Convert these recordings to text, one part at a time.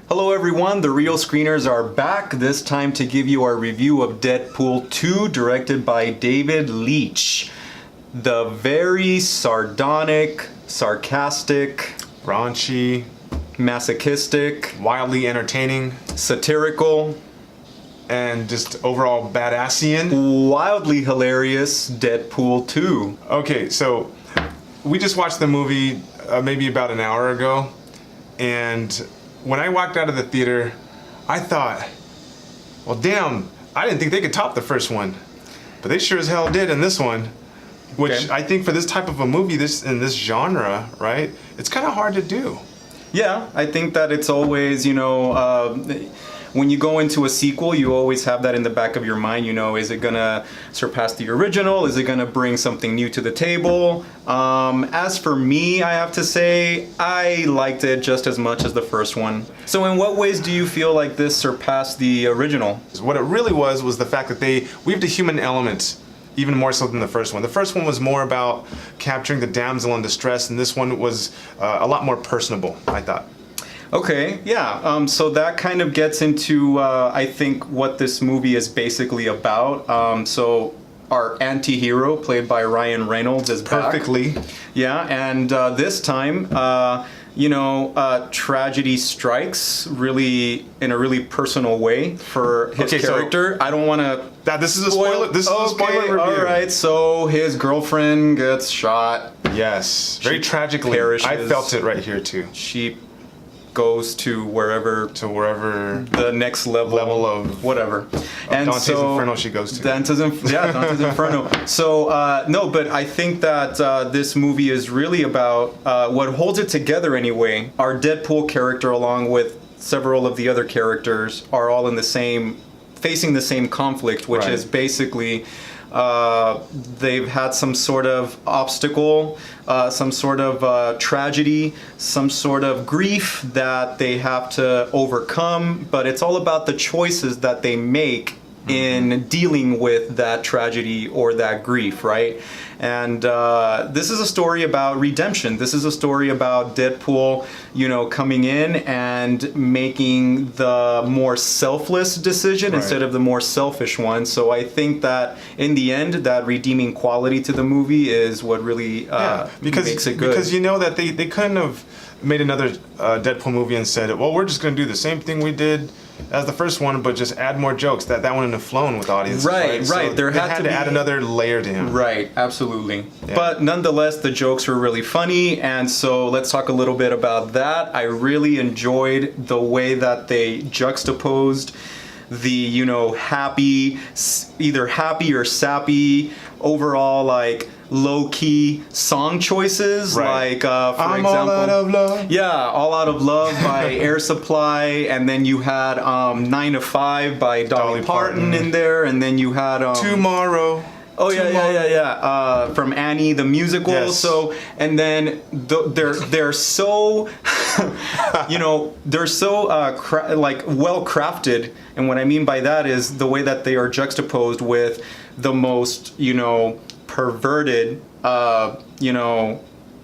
Hello everyone, the Real Screeners are back, this time to give you our review of Deadpool 2, directed by David Leitch. The very sardonic, sarcastic, raunchy, masochistic, wildly entertaining, satirical, and just overall badassian, wildly hilarious Deadpool 2. Okay, so we just watched the movie maybe about an hour ago, and when I walked out of the theater, I thought, well damn, I didn't think they could top the first one. But they sure as hell did in this one. Which Okay. I think for this type of a movie, in this genre, right, it's kind of hard to do. Yeah, I think that it's always, when you go into a sequel, you always have that in the back of your mind, is it gonna surpass the original? Is it gonna bring something new to the table? As for me, I have to say, I liked it just as much as the first one. So in what ways do you feel like this surpassed the original? What it really was the fact that they weaved a human element even more so than the first one. The first one was more about capturing the damsel in distress, and this one was a lot more personable, I thought. Okay, yeah, so that kind of gets into, I think, what this movie is basically about. So our anti-hero, played by Ryan Reynolds, is back. Perfectly. Yeah, and this time, tragedy strikes really in a really personal way for his character. So I don't want to. This is a spoiler. This is a spoiler review. All right. So his girlfriend gets shot. Yes, very tragically. Perishes. I felt it right here too. She goes to wherever the next level of whatever, and Dante's Inferno she goes to. Dante's Inferno. So no, but I think that this movie is really about what holds it together anyway. Our Deadpool character, along with several of the other characters, are all facing the same conflict, which is basically they've had some sort of obstacle, some sort of tragedy, some sort of grief that they have to overcome, but it's all about the choices that they make in dealing with that tragedy or that grief, right? And this is a story about redemption. This is a story about Deadpool, coming in and making the more selfless decision instead of the more selfish one. So I think that in the end, that redeeming quality to the movie is what really makes it good. Because that they couldn't have made another Deadpool movie and said, well, we're just going to do the same thing we did as the first one, but just add more jokes. That one wouldn't have flown with audiences. Right. So they had to add another layer to him. Right, absolutely. Yeah. But nonetheless, the jokes were really funny, and so let's talk a little bit about that. I really enjoyed the way that they juxtaposed the, either happy or sappy, overall, low-key song choices, for example, All Out of Love. Yeah, All Out of Love by Air Supply, and then you had 9 to 5 by Dolly Parton in there, and then you had Tomorrow. Oh yeah. From Annie the musical. Yes. So, and then they're so, they're so well crafted. And what I mean by that is the way that they are juxtaposed with the most perverted,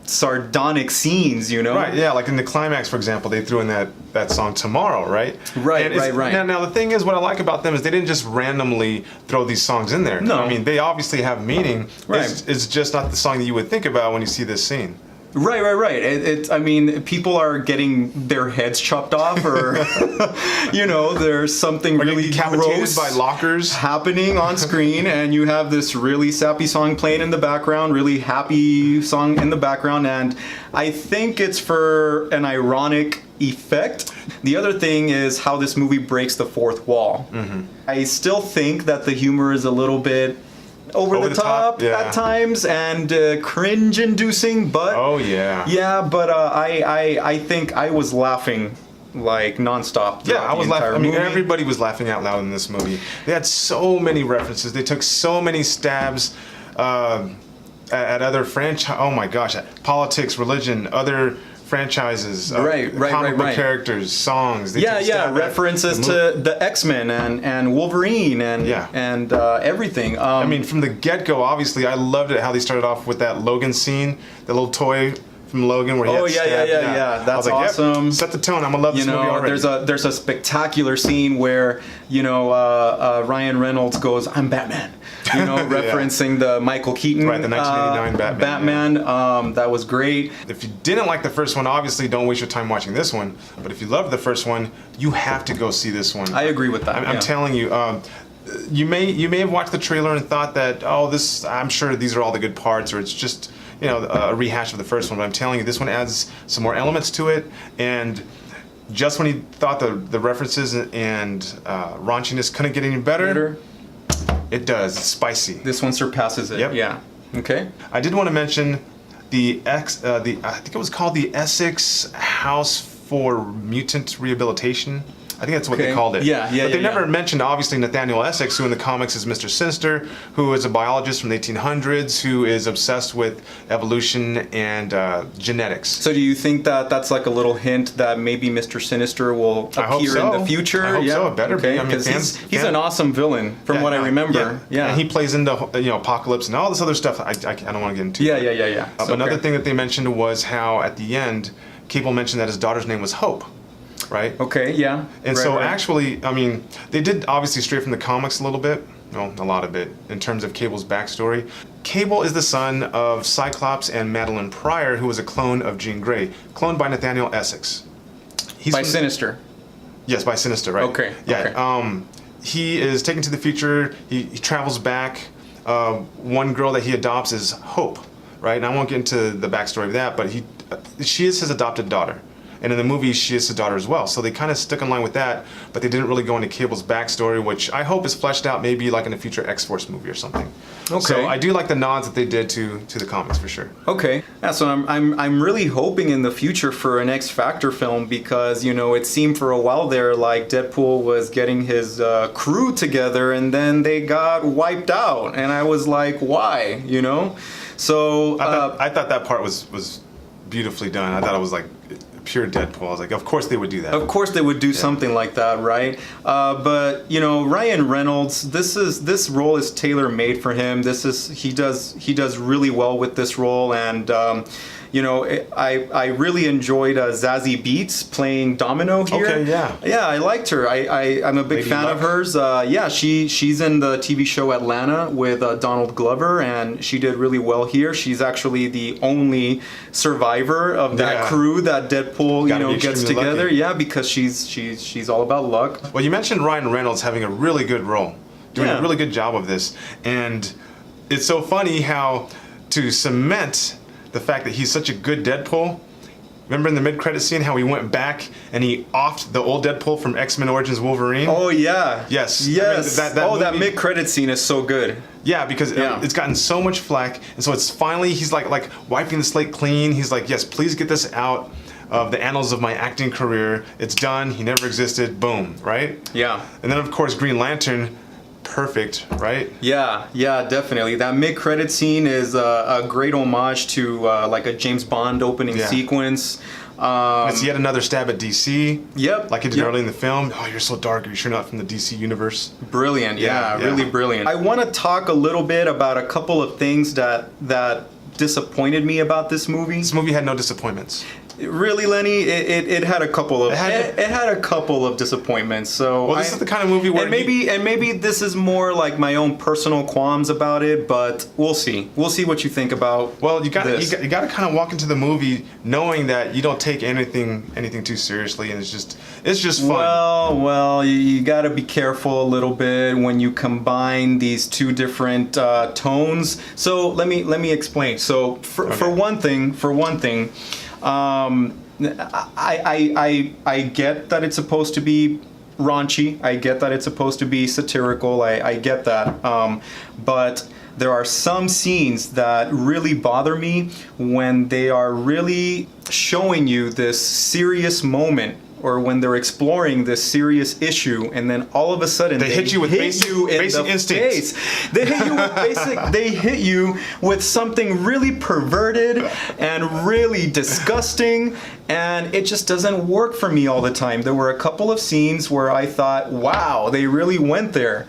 sardonic scenes, Right, yeah, like in the climax, for example, they threw in that song Tomorrow, right? Right. Now, the thing is, what I like about them is they didn't just randomly throw these songs in there. No. I mean, they obviously have meaning. Right. It's just not the song that you would think about when you see this scene. Right. I mean, people are getting their heads chopped off, or there's something really decapitated gross by lockers happening on screen, and you have this really sappy song playing in the background, really happy song in the background, and I think it's for an ironic effect. The other thing is how this movie breaks the fourth wall. Mm-hmm. I still think that the humor is a little bit over the top at times and cringe-inducing, but but I think I was laughing nonstop. I was laughing. Movie. Everybody was laughing out loud in this movie. They had so many references. They took so many stabs at other franchise. Oh my gosh, at politics, religion, other franchises, comic book characters, songs. References to the X-Men and Wolverine and everything. I mean, from the get-go, obviously, I loved it how they started off with that Logan scene, the little toy from Logan where he Oh had yeah, stabbed. yeah. That's I was like, yep, awesome. set the tone. I'm gonna love this movie already. There's a spectacular scene where Ryan Reynolds goes, "I'm Batman," referencing the Michael Keaton, Right, the 1989 Batman. That was great. If you didn't like the first one, obviously don't waste your time watching this one. But if you loved the first one, you have to go see this one. I agree with that. I'm telling you. You may have watched the trailer and thought that, I'm sure these are all the good parts, or it's just a rehash of the first one. But I'm telling you, this one adds some more elements to it, and just when you thought the references and raunchiness couldn't get any better, it does. It's spicy. This one surpasses it. Yep. Yeah. Okay. I did want to mention I think it was called the Essex House for Mutant Rehabilitation. I think that's what they called it. Yeah. But they never mentioned, obviously, Nathaniel Essex, who in the comics is Mr. Sinister, who is a biologist from the 1800s, who is obsessed with evolution and genetics. So do you think that that's like a little hint that maybe Mr. Sinister will appear in the future? I hope so. It better be. I mean, he's an awesome villain from what I remember. Yeah. And he plays into Apocalypse and all this other stuff. I don't want to get into. Yeah. Another thing that they mentioned was how at the end, Cable mentioned that his daughter's name was Hope. Right? Okay, yeah. And actually, I mean, they did obviously stray from the comics a little bit, well, a lot of it, in terms of Cable's backstory. Cable is the son of Cyclops and Madeline Pryor, who was a clone of Jean Grey, cloned by Nathaniel Essex. Sinister. Yes, by Sinister, right? Okay. Yeah. Okay. He is taken to the future. He travels back. One girl that he adopts is Hope, right? And I won't get into the backstory of that, but she is his adopted daughter. And in the movie, she is his daughter as well. So they kind of stuck in line with that, but they didn't really go into Cable's backstory, which I hope is fleshed out maybe like in a future X-Force movie or something. Okay. So I do like the nods that they did to the comics for sure. Okay. Yeah, so I'm really hoping in the future for an X Factor film because, it seemed for a while there like Deadpool was getting his crew together and then they got wiped out. And I was like, why? So... I thought that part was beautifully done. I thought it was like... pure Deadpool. I was like, of course they would do that. Of course they would do something like that, right? But Ryan Reynolds, this role is tailor made for him. He does really well with this role, and I really enjoyed Zazie Beetz playing Domino here. Okay, yeah. Yeah, I liked her. I'm a big fan of hers. She's in the TV show Atlanta with Donald Glover, and she did really well here. She's actually the only survivor of that crew that Deadpool gets together. Lucky. Yeah, because she's all about luck. Well, you mentioned Ryan Reynolds having a really good role, doing a really good job of this, and it's so funny how to cement the fact that he's such a good Deadpool. Remember in the mid-credit scene how he went back and he offed the old Deadpool from X-Men Origins Wolverine? Oh yeah. Yes. Yes. I mean, that mid-credit scene is so good. Yeah, because it's gotten so much flack, and so it's finally he's like wiping the slate clean. He's like, yes, please get this out of the annals of my acting career. It's done. He never existed. Boom. Right? Yeah. And then of course Green Lantern. Perfect, right? Yeah, definitely. That mid-credit scene is a great homage to like a James Bond opening sequence. It's yet another stab at DC. Yep. Like he did early in the film. Oh, you're so dark. Are you sure not from the DC universe? Brilliant. Yeah, really brilliant. I want to talk a little bit about a couple of things that disappointed me about this movie. This movie had no disappointments. Really, Lenny, it had a couple of it had a couple of disappointments. So this is the kind of movie where maybe this is more like my own personal qualms about it, but we'll see. We'll see what you think about. Well, you got to kind of walk into the movie knowing that you don't take anything too seriously, and it's just fun. Well, you got to be careful a little bit when you combine these two different tones. So let me explain. So for one thing. I get that it's supposed to be raunchy. I get that it's supposed to be satirical. I get that. But there are some scenes that really bother me when they are really showing you this serious moment, or when they're exploring this serious issue, and then all of a sudden they hit you with basic instincts. They hit you with They hit you with something really perverted and really disgusting, and it just doesn't work for me all the time. There were a couple of scenes where I thought, wow, they really went there.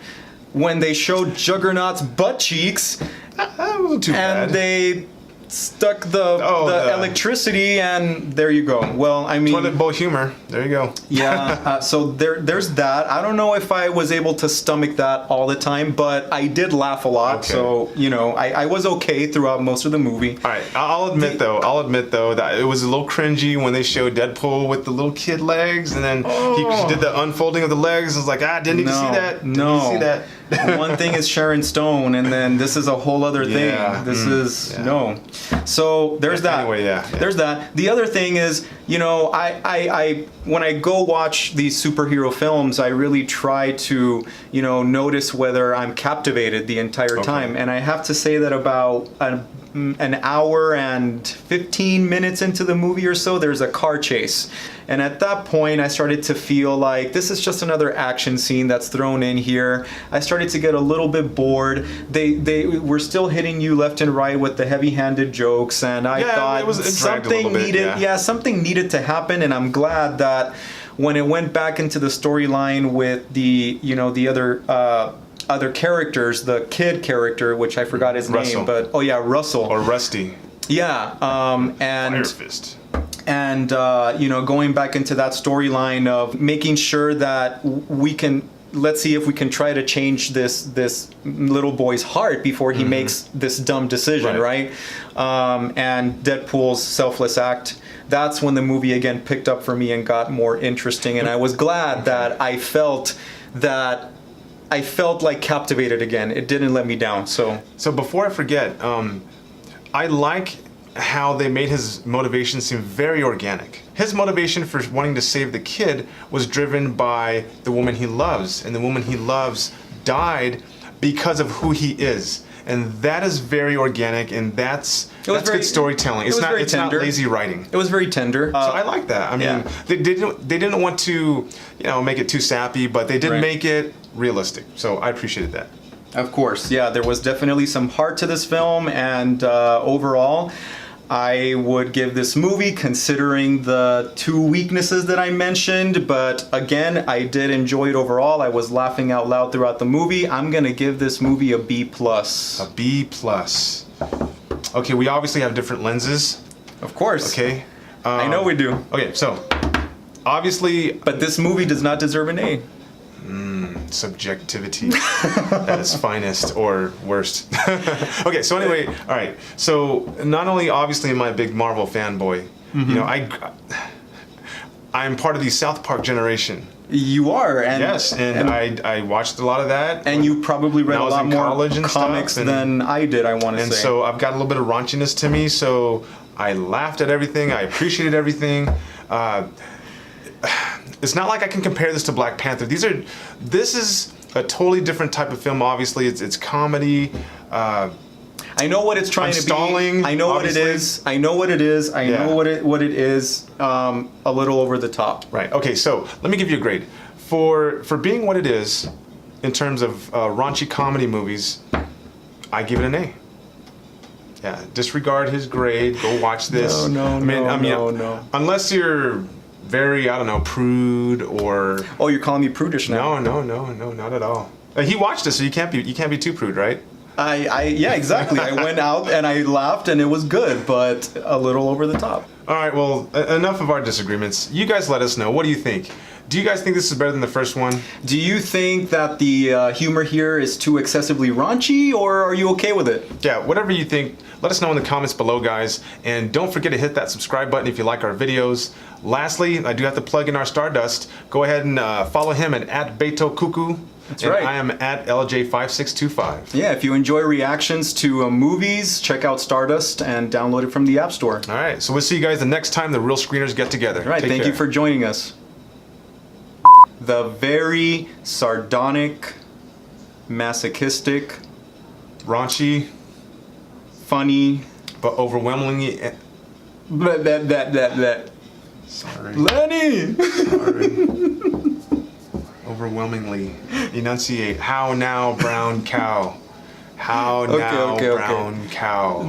When they showed Juggernaut's butt cheeks, that wasn't too bad. And stuck the electricity, and there you go. Well, I mean, toilet bowl humor. There you go. Yeah. So there's that. I don't know if I was able to stomach that all the time, but I did laugh a lot. Okay. So I was okay throughout most of the movie. All right. I'll admit though that it was a little cringy when they showed Deadpool with the little kid legs, and then he did the unfolding of the legs. I was like, didn't need to see that. Didn't need to see that. One thing is Sharon Stone, and then this is a whole other thing. This is no. So there's that. Anyway, There's that. The other thing is, I when I go watch these superhero films, I really try to, notice whether I'm captivated the entire time. And I have to say that about an hour and 15 minutes into the movie or so, there's a car chase. And at that point, I started to feel like this is just another action scene that's thrown in here. I started to get a little bit bored. They were still hitting you left and right with the heavy-handed jokes, and I thought something needed to happen. And I'm glad that when it went back into the storyline with the other characters, the kid character, which I forgot his name, but Russell or Rusty. Yeah, and Fire Fist. And going back into that storyline of making sure that we can, let's see if we can try to change this little boy's heart before he makes this dumb decision, right? And Deadpool's selfless act. That's when the movie again picked up for me and got more interesting, and I was glad that I felt like captivated again. It didn't let me down. So before I forget, I like how they made his motivation seem very organic. His motivation for wanting to save the kid was driven by the woman he loves, and the woman he loves died because of who he is. And that is very organic, and that's good storytelling. It's not lazy writing. It was very tender. So I like that. I mean, they didn't want to, make it too sappy, but they did make it realistic. So I appreciated that. Of course, there was definitely some heart to this film, and overall, I would give this movie, considering the two weaknesses that I mentioned, but again, I did enjoy it overall. I was laughing out loud throughout the movie. I'm gonna give this movie a B+. A B+. Okay, we obviously have different lenses. Of course. Okay. I know we do. Okay, so obviously, but this movie does not deserve an A. Subjectivity at its finest, or worst. Okay, so anyway, all right. So not only obviously am I a big Marvel fanboy, I'm part of the South Park generation. You are, and yes, and I watched a lot of that. And you probably read a lot more comics than I did, I want to say. And so I've got a little bit of raunchiness to me, so I laughed at everything, I appreciated everything. It's not like I can compare this to Black Panther. This is a totally different type of film. Obviously, it's comedy. I know what it's trying to be. I know what it is. I know what it is. I know what it is. A little over the top. Right. Okay. So let me give you a grade for being what it is in terms of raunchy comedy movies. I give it an A. Yeah. Disregard his grade. Go watch this. No. Unless you're very, prude or. Oh, you're calling me prudish now? No, not at all. He watched it, so you can't be too prude, right? Yeah, exactly. I went out and I laughed, and it was good, but a little over the top. All right, well, enough of our disagreements. You guys let us know. What do you think? Do you guys think this is better than the first one? Do you think that the humor here is too excessively raunchy, or are you okay with it? Yeah, whatever you think, let us know in the comments below, guys. And don't forget to hit that subscribe button if you like our videos. Lastly, I do have to plug in our Stardust. Go ahead and follow him at Beto Cuckoo. That's right. I am at LJ5625. Yeah, if you enjoy reactions to movies, check out Stardust and download it from the App Store. All right, so we'll see you guys the next time the Real Screeners get together. All right, thank you for joining us. The very sardonic, masochistic, raunchy, funny, but overwhelmingly. Sorry. Lenny! Sorry. Overwhelmingly. Enunciate. How now, brown cow? How now, brown cow?